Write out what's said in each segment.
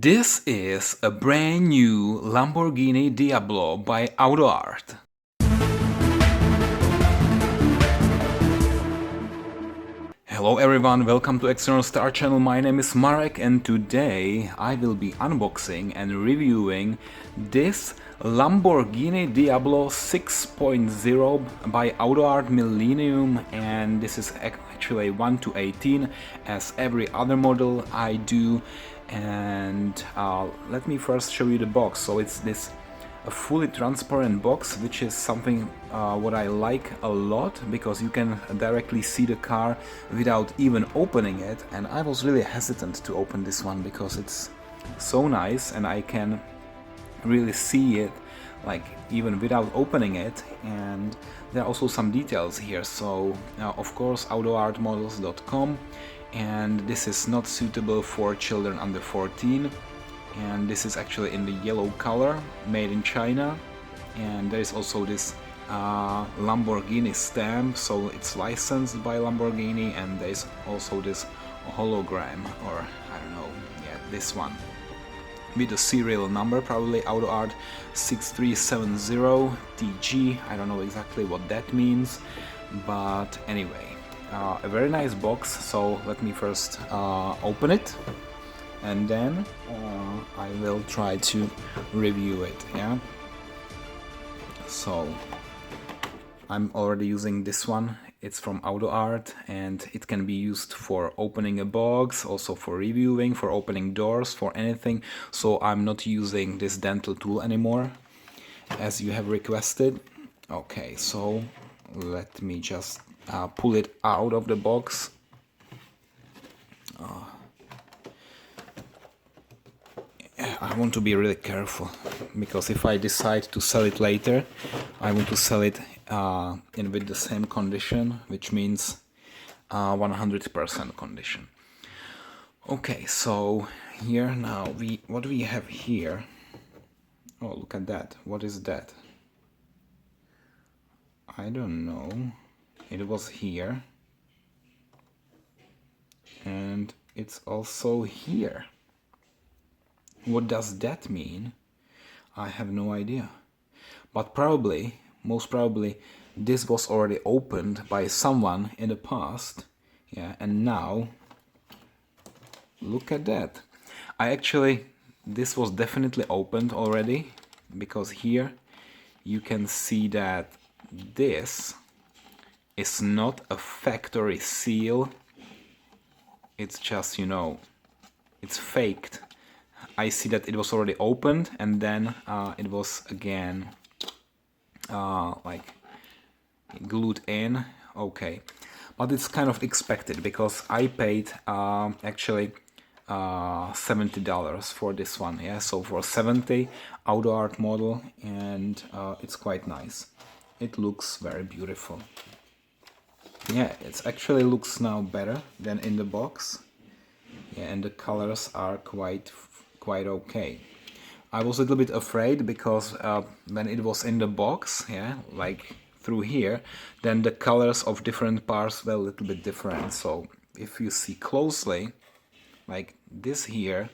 This is a brand new Lamborghini Diablo by AUTOart. Hello everyone, welcome to External Star Channel. My name is Marek and today I will be unboxing and reviewing this Lamborghini Diablo 6.0 by AUTOart Millennium, and this is actually 1/18 as every other model I do. And let me first show you the box. So it's this a fully transparent box, which is something what I like a lot, because you can directly see the car without even opening it. And I was really hesitant to open this one because it's so nice and I can really see it like even without opening it. And there are also some details here. So of course autoartmodels.com, and this is not suitable for children under 14. And this is actually in the yellow color, made in China. And there is also this Lamborghini stamp, so it's licensed by Lamborghini. And there is also this hologram, or I don't know, yeah, this one with a serial number, probably AUTOart 6370TG. I don't know exactly what that means, but anyway, a very nice box. So let me first open it, and then I will try to review it. Yeah, so I'm already using this one. It's from AUTOart and it can be used for opening a box, also for reviewing, for opening doors, for anything. So I'm not using this dental tool anymore, as you have requested. Okay, so let me just pull it out of the box. I want to be really careful, because if I decide to sell it later, I want to sell it in with the same condition, which means 100% condition. Okay, so here now what we have here. Oh, look at that. What is that? I don't know. It was here. And it's also here. What does that mean? I have no idea. But probably, most probably, this was already opened by someone in the past. Yeah, and now, look at that. This was definitely opened already, because here you can see that this is not a factory seal. It's just, you know, it's faked. I see that it was already opened and then it was again like glued in. Okay, but it's kind of expected, because I paid actually $70 for this one. Yeah, so for 70 AUTOart model, and it's quite nice. It looks very beautiful. Yeah, it actually looks now better than in the box. Yeah, and the colors are quite okay. I was a little bit afraid because when it was in the box, yeah, like through here, then the colors of different parts were a little bit different. So if you see closely, like this here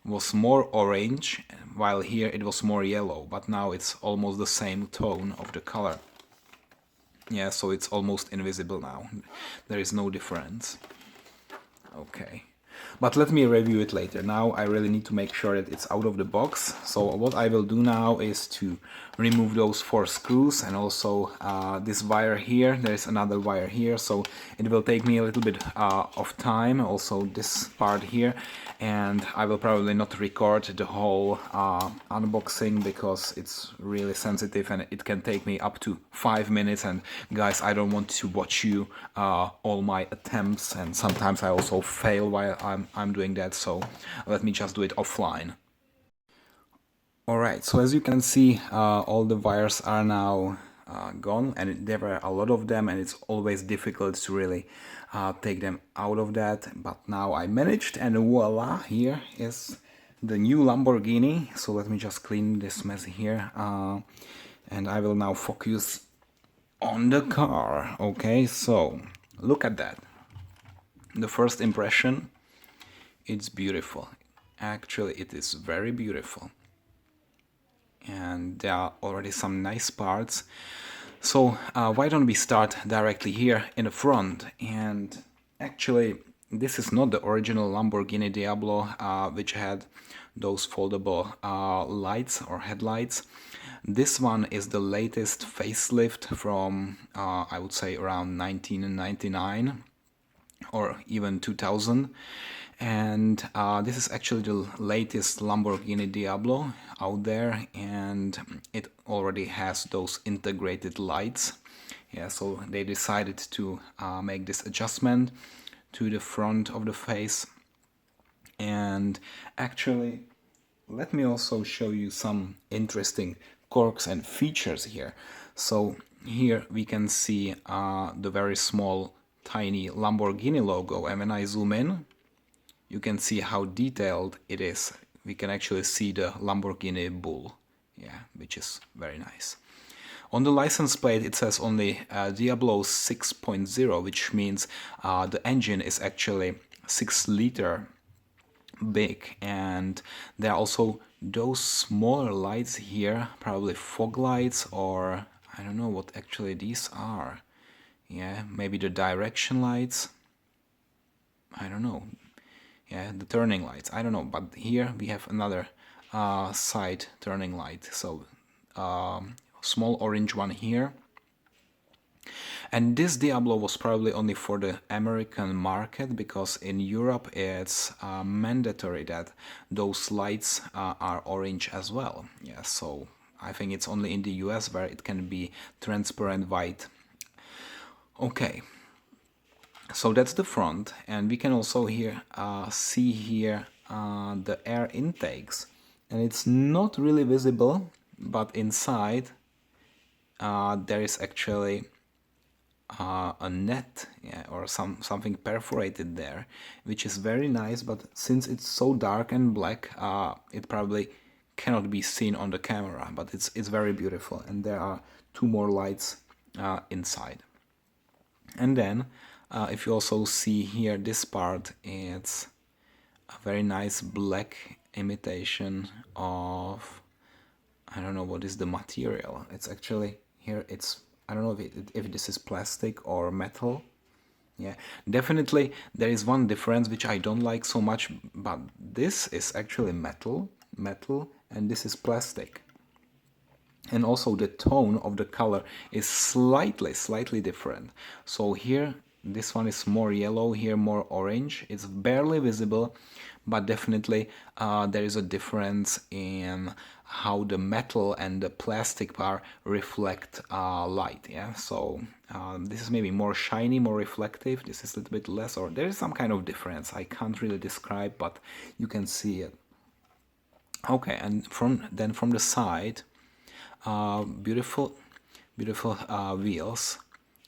was more orange, while here it was more yellow, but now it's almost the same tone of the color. Yeah, so it's almost invisible now. There is no difference. Okay. But let me review it later. Now I really need to make sure that it's out of the box. So what I will do now is to remove those 4 screws, and also this wire here. There's another wire here, so it will take me a little bit of time. Also this part here, and I will probably not record the whole unboxing because it's really sensitive and it can take me up to 5 minutes. And guys, I don't want to watch you all my attempts, and sometimes I also fail while I'm doing that, so let me just do it offline. Alright, so as you can see, all the wires are now gone, and there were a lot of them, and it's always difficult to really take them out of that, but now I managed, and voila, here is the new Lamborghini. So let me just clean this mess here, and I will now focus on the car. Okay, so look at that. The first impression, it's beautiful. Actually, it is very beautiful. And there are already some nice parts. So why don't we start directly here in the front? And actually, this is not the original Lamborghini Diablo, which had those foldable lights or headlights. This one is the latest facelift from, I would say, around 1999 or even 2000. And this is actually the latest Lamborghini Diablo out there, and it already has those integrated lights. Yeah, so they decided to make this adjustment to the front of the face. And actually, let me also show you some interesting quirks and features here. So here we can see the very small tiny Lamborghini logo, and when I zoom in, you can see how detailed it is. We can actually see the Lamborghini bull, yeah, which is very nice. On the license plate it says only Diablo 6.0, which means the engine is actually 6 liter big, and there are also those smaller lights here, probably fog lights, or I don't know what actually these are. Yeah, maybe the direction lights, I don't know. Yeah, the turning lights, I don't know, but here we have another side turning light, so small orange one here. And this Diablo was probably only for the American market, because in Europe it's mandatory that those lights are orange as well. Yeah, so I think it's only in the US where it can be transparent white. Okay, so that's the front, and we can also here see here the air intakes, and it's not really visible, but inside there is actually a net, yeah, or something perforated there, which is very nice, but since it's so dark and black, it probably cannot be seen on the camera, but it's very beautiful. And there are 2 more lights inside. And then if you also see here this part, it's a very nice black imitation of, I don't know what is the material. It's actually here, it's, I don't know if this is plastic or metal. Yeah, definitely there is one difference which I don't like so much, but this is actually metal, and this is plastic. And also the tone of the color is slightly different. So here this one is more yellow, here more orange. It's barely visible, but definitely there is a difference in how the metal and the plastic part reflect light. Yeah, so this is maybe more shiny, more reflective. This is a little bit less, or there is some kind of difference. I can't really describe, but you can see it. Okay, and from the side, beautiful wheels,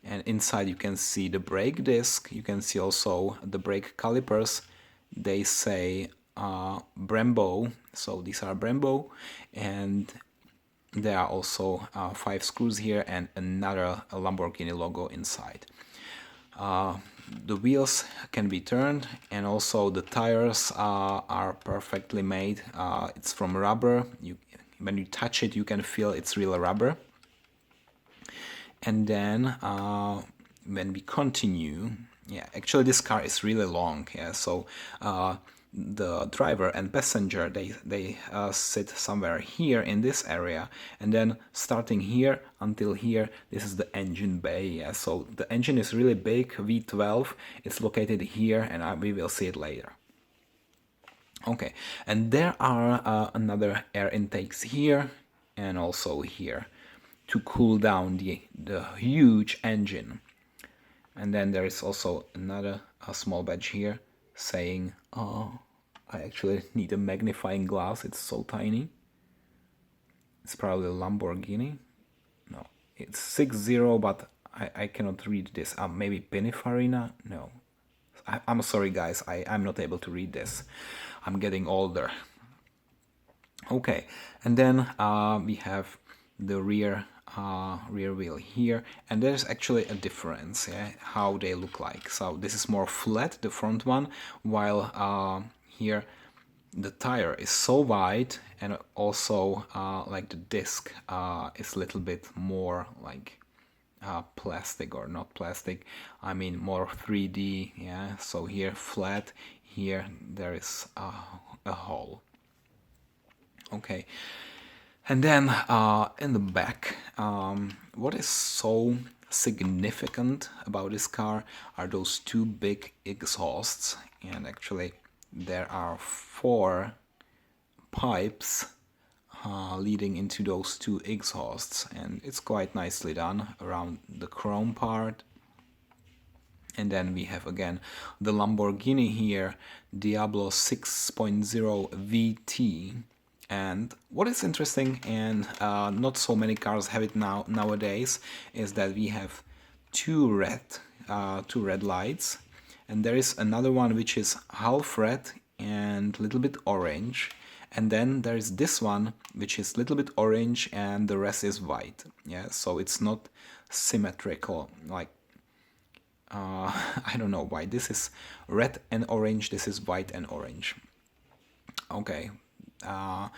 and inside you can see the brake disc. You can see also the brake calipers. They say Brembo, so these are Brembo, and there are also 5 screws here and another Lamborghini logo inside. The wheels can be turned, and also the tires are perfectly made. It's from rubber. When you touch it, you can feel it's real rubber. And then when we continue, yeah, actually this car is really long. Yeah, so the driver and passenger, they sit somewhere here in this area, and then starting here until here, this is the engine bay. Yeah, so the engine is really big, V12. It's located here, and we will see it later. Okay, and there are another air intakes here and also here to cool down the huge engine. And then there is also another small badge here saying, oh, I actually need a magnifying glass, it's so tiny. It's probably a Lamborghini. No, it's 60, but I cannot read this. Maybe Pininfarina? No. I'm sorry guys, I'm not able to read this. I'm getting older. Okay, and then we have the rear wheel here, and there's actually a difference, yeah, how they look like. So this is more flat, the front one, while here the tire is so wide, and also like the disc is a little bit more like plastic, or not plastic, I mean more 3D. Yeah, so here flat, here there is a hole. Okay, and then in the back, what is so significant about this car are those two big exhausts, and actually there are 4 pipes leading into those 2 exhausts, and it's quite nicely done around the chrome part. And then we have again the Lamborghini here, Diablo 6.0 VT. And what is interesting, and not so many cars have it nowadays, is that we have two red lights, and there is another one which is half red and a little bit orange, and then there is this one which is a little bit orange and the rest is white. Yeah, so it's not symmetrical, like I don't know why this is red and orange, this is white and orange. Okay, I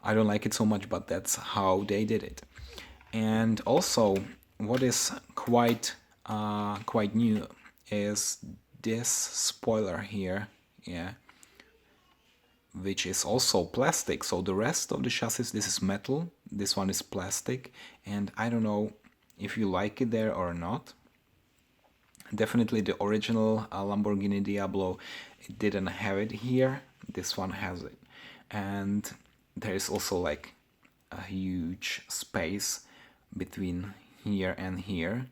don't like it so much, but that's how they did it. And also, what is quite new is this spoiler here, yeah, which is also plastic. So the rest of the chassis, this is metal, this one is plastic, and I don't know if you like it there or not. Definitely the original Lamborghini Diablo, it didn't have it here. This one has it. And there is also like a huge space between here and here.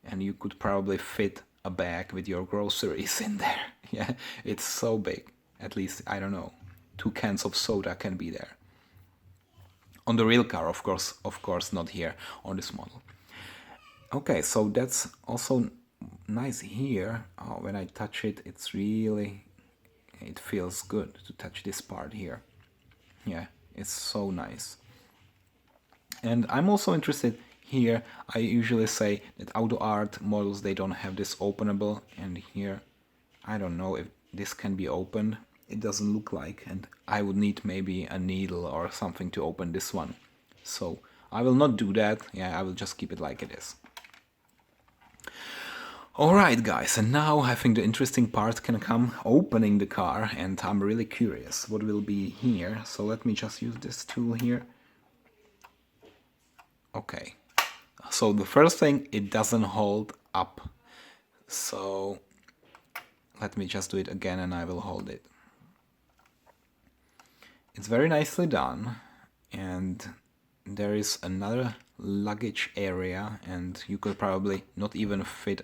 And you could probably fit a bag with your groceries in there. Yeah, it's so big. At least, I don't know, 2 cans of soda can be there. On the real car, of course, not here on this model. Okay, so that's also nice here. When I touch it, it feels good to touch this part here. Yeah, it's so nice. And I'm also interested here. I usually say that AUTOart models, they don't have this openable, and here I don't know if this can be opened. It doesn't look like, and I would need maybe a needle or something to open this one. So I will not do that. Yeah, I will just keep it like it is. Alright guys, and now I think the interesting part can come, opening the car, and I'm really curious what will be here. So let me just use this tool here. Okay, so the first thing, it doesn't hold up. So let me just do it again and I will hold it. It's very nicely done, and there is another luggage area, and you could probably not even fit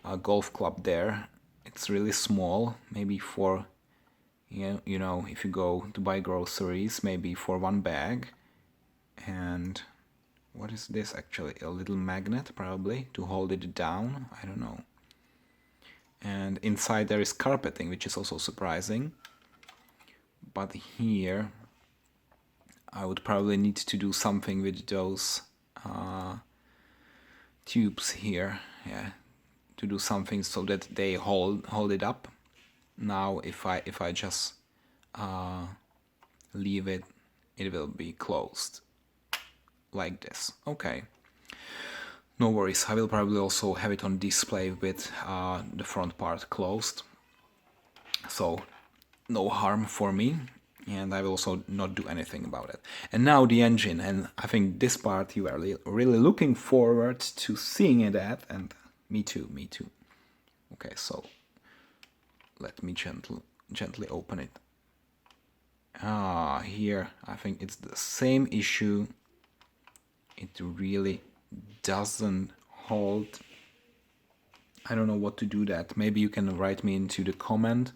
a golf club there. It's really small, maybe for, you know, if you go to buy groceries, maybe for 1 bag. And what is this actually? A little magnet, probably, to hold it down, I don't know. And inside there is carpeting, which is also surprising. But here I would probably need to do something with those tubes here, yeah, to do something so that they hold it up. Now if I just leave it, it will be closed like this. Okay, no worries. I will probably also have it on display with the front part closed, so no harm for me, and I will also not do anything about it. And now the engine, and I think this part you are really looking forward to seeing it at, and me too. Okay, so let me gently open it. Here I think it's the same issue. It really doesn't hold. I don't know what to do that. Maybe you can write me into the comment.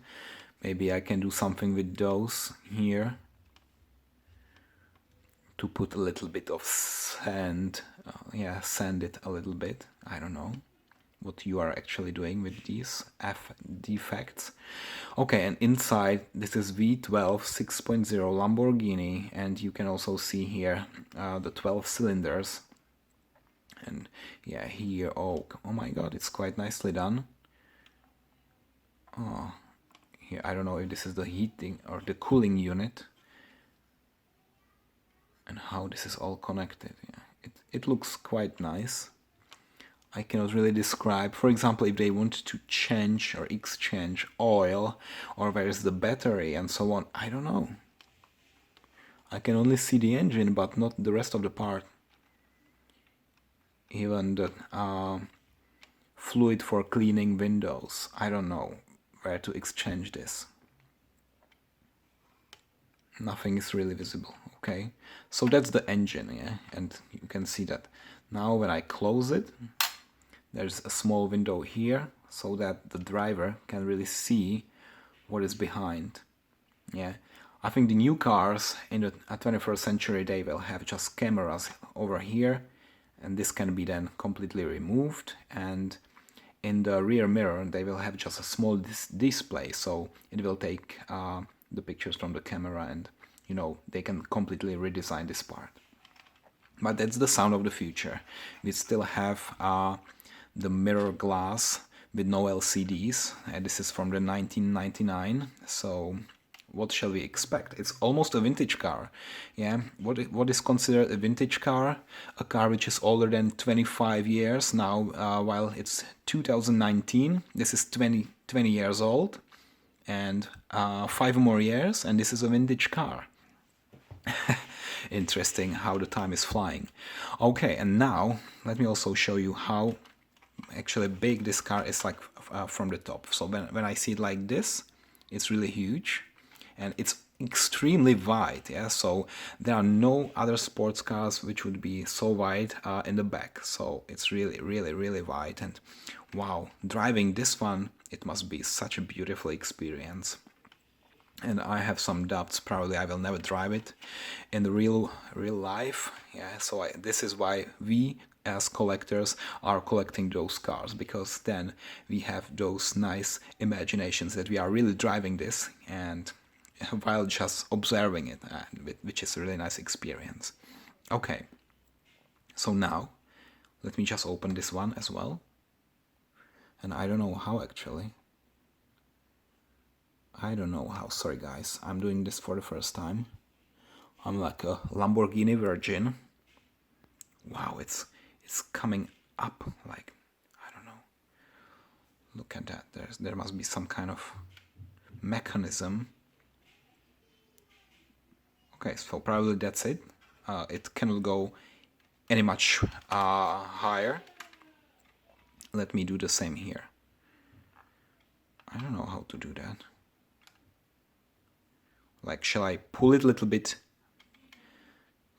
Maybe I can do something with those here to put a little bit of sand. Sand it a little bit. I don't know what you are actually doing with these defects. Okay, and inside this is V12 6.0 Lamborghini, and you can also see here the 12 cylinders. And yeah, here, oh my god, it's quite nicely done. here. I don't know if this is the heating or the cooling unit, and how this is all connected. Yeah, it looks quite nice. I cannot really describe. For example, if they want to change or exchange oil, or where is the battery and so on, I don't know. I can only see the engine, but not the rest of the part. Even the fluid for cleaning windows. I don't know where to exchange this. Nothing is really visible. Okay, so that's the engine, yeah, and you can see that. Now when I close it, there's a small window here so that the driver can really see what is behind. Yeah, I think the new cars in the 21st century, they will have just cameras over here, and this can be then completely removed, and in the rear mirror they will have just a small display, so it will take the pictures from the camera, and you know, they can completely redesign this part. But that's the sound of the future. We still have the mirror glass with no LCDs, and this is from the 1999, so what shall we expect? It's almost a vintage car. Yeah, what is considered a vintage car? A car which is older than 25 years now, while it's 2019. This is 20 years old, and 5 more years, and this is a vintage car. Interesting how the time is flying. Okay, and now let me also show you how actually big this car is, like from the top. So when I see it like this, it's really huge, and it's extremely wide. Yeah, so there are no other sports cars which would be so wide in the back. So it's really wide, and wow, driving this one, it must be such a beautiful experience. And I have some doubts. Probably I will never drive it in the real life. Yeah, so this is why we as collectors are collecting those cars, because then we have those nice imaginations that we are really driving this, and while just observing it, which is a really nice experience. Okay, so now let me just open this one as well, and I don't know how actually. I don't know how, sorry guys, I'm doing this for the first time. I'm like a Lamborghini virgin. Wow, it's coming up, like, I don't know. Look at that, there must be some kind of mechanism. Okay, so probably that's it. It cannot go any much higher. Let me do the same here. I don't know how to do that. Like, shall I pull it a little bit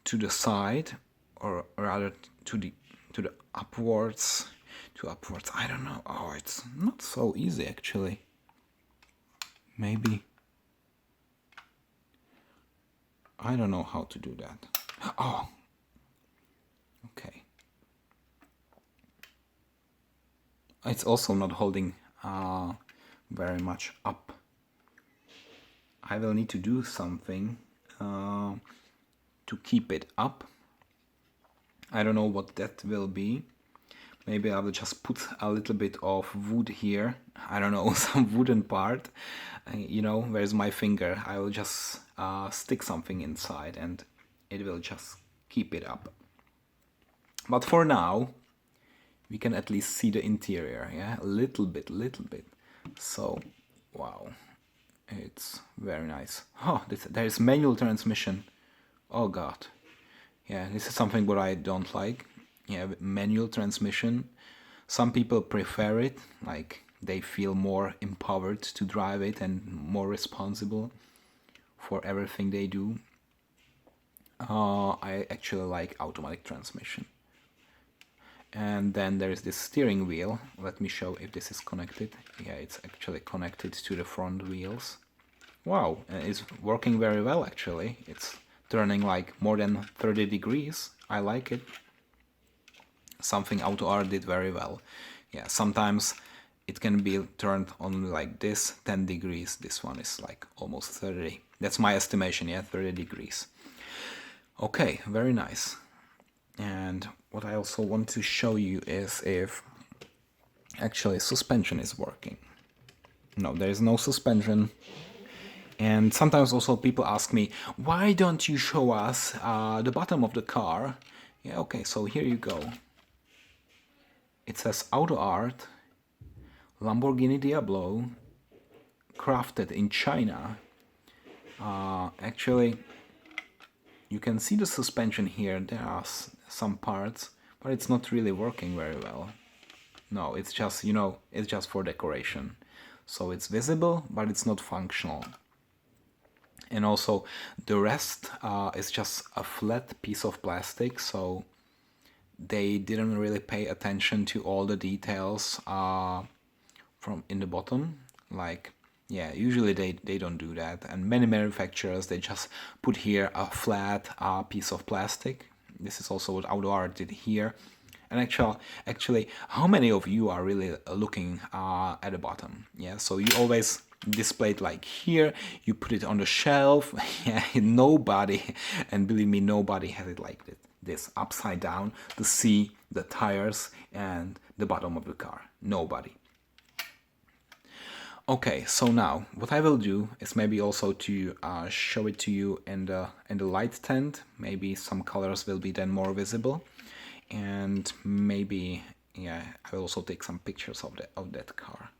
to the side, or rather to the upwards? I don't know. Oh, it's not so easy actually. Maybe. I don't know how to do that. Oh. Okay. It's also not holding very much up. I will need to do something to keep it up. I don't know what that will be. Maybe I will just put a little bit of wood here. I don't know, some wooden part. You know, where's my finger? I will just stick something inside, and it will just keep it up. But for now, we can at least see the interior, yeah? A little bit. So, wow. It's very nice. Oh, there is manual transmission. Oh god. Yeah, this is something what I don't like. Yeah, manual transmission. Some people prefer it, like they feel more empowered to drive it and more responsible for everything they do. I actually like automatic transmission. And then there is this steering wheel. Let me show if this is connected. Yeah, it's actually connected to the front wheels. Wow, it's working very well actually. It's turning like more than 30 degrees. I like it. Something AUTOart did very well. Yeah, sometimes it can be turned only like this, 10 degrees. This one is like almost 30. That's my estimation, yeah, 30 degrees. Okay, very nice. And what I also want to show you is if actually suspension is working. No, there is no suspension. And sometimes also people ask me, why don't you show us the bottom of the car? Yeah, okay, so here you go. It says AUTOart, Lamborghini Diablo, crafted in China. Actually, you can see the suspension here. There are some parts, but it's not really working very well. No, it's just, you know, it's just for decoration. So it's visible, but it's not functional. And also the rest is just a flat piece of plastic, so they didn't really pay attention to all the details from in the bottom. Like, yeah, usually they don't do that, and many manufacturers, they just put here a flat piece of plastic. This is also what AUTOart did here. And actually, how many of you are really looking at the bottom? Yeah, so you always display it like here, you put it on the shelf. Yeah, nobody, and believe me, nobody has it like this upside down to see the tires and the bottom of the car. Nobody. Okay, so now what I will do is maybe also to show it to you in the light tent. Maybe some colors will be then more visible, and maybe, yeah, I will also take some pictures of that car.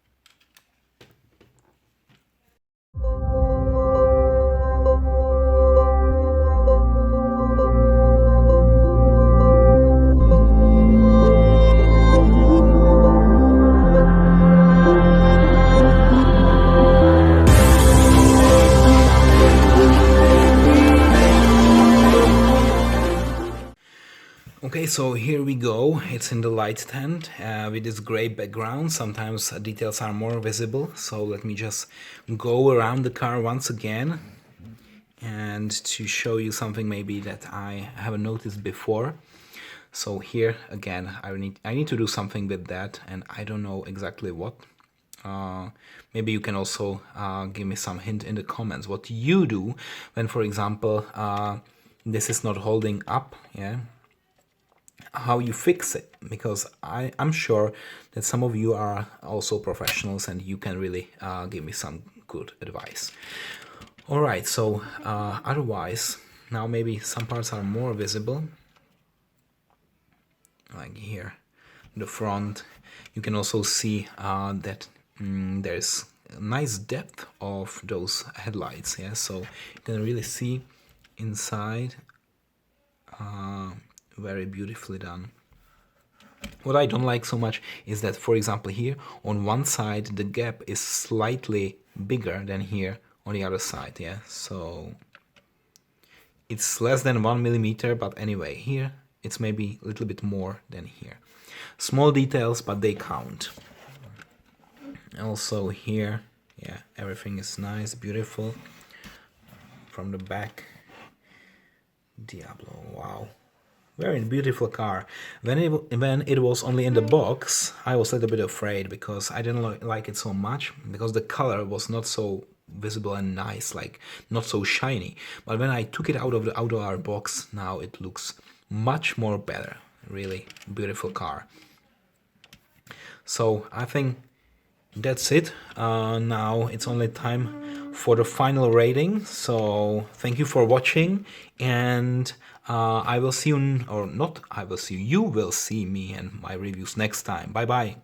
Okay, so here we go. It's in the light tent with this gray background. Sometimes details are more visible. So let me just go around the car once again, and to show you something maybe that I haven't noticed before. So here again, I need to do something with that, and I don't know exactly what. Maybe you can also give me some hint in the comments what you do when, for example, this is not holding up. Yeah, how you fix it, because I'm sure that some of you are also professionals and you can really give me some good advice. All right, so otherwise, now maybe some parts are more visible, like here, the front. You can also see that there's a nice depth of those headlights. Yeah, so you can really see inside. Very beautifully done. What I don't like so much is that, for example, here on one side the gap is slightly bigger than here on the other side. Yeah, so it's less than 1 millimeter, but anyway, here it's maybe a little bit more than here. Small details, but they count. Also here, yeah, everything is nice, beautiful. From the back, Diablo, wow. Very beautiful car. When it was only in the box, I was a little bit afraid because I didn't like it so much, because the color was not so visible and nice, like not so shiny. But when I took it out of the AUTOart box, now it looks much more better. Really beautiful car. So I think that's it. Now it's only time for the final rating. So thank you for watching, and I will see you, or not I will see you, you will see me and my reviews next time. Bye bye.